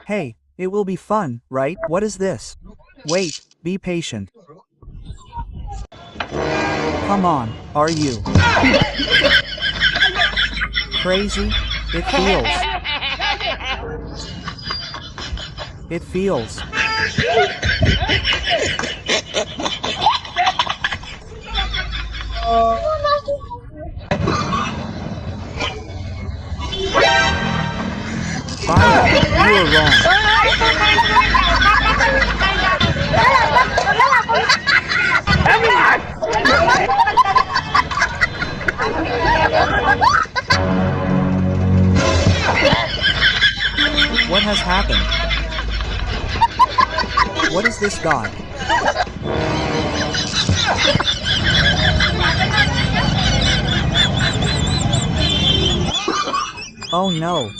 Hey, it will be fun, right? What is this? Wait, be patient. Come on, are you crazy? It feels. It feels. Fine, you are wrong. What has happened? What is this god? Oh no.